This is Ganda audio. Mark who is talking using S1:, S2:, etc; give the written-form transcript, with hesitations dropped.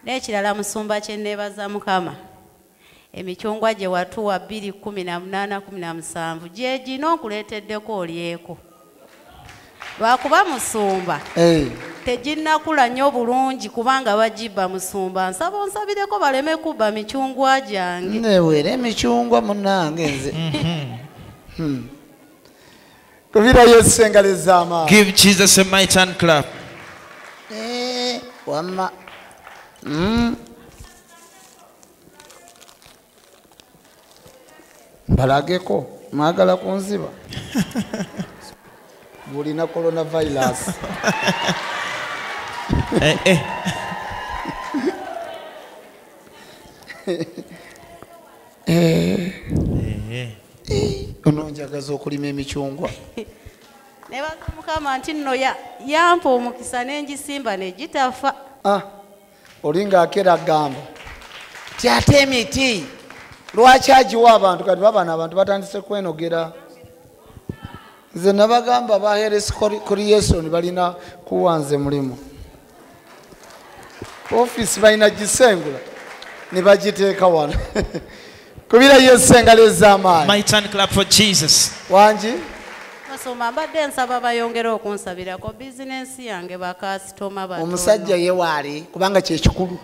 S1: N'ekirala Musumba kye nneebaza Mukama. Emichungwa gye watuwa 2018-17 gye gino nkuleeteddeko olyeko. Lwakuba Musumba teginnakula nnyo bulungi kubanga bagibba Musumba. Nsaba onsabireko baleme kubba michungwa gyange.
S2: Newere emichungwa munnange nze. Kubira Yesu engalo z'amaanyi.
S3: Give Jesus a mighty hand clap.
S2: Wamma. Balageko mwagala kunziba. Bulina coronavirus. Ononjagaza okulima emichungwa.
S1: Nebaza Mukama nti nno yampa omukisa n'engisimba ne gitafa.
S2: Olinga akera gamba. Tyate emiti. Lwaki agiwa abantu kati babana abantu batandise kwenogera. Nze nabagamba baheresi creation balina kuwanze mulimu. Office balina gisengula ne bagiteeka wano. Kubira Yesu engalo z'amaanyi.
S3: Mighty hand clap for Jesus.
S2: Wangi?
S1: Musumba mbadde nsaba bayongere okunsabirako bizinensi yange bakasitoma batono.
S2: Omusajja ye waali kubanga kye kikulu.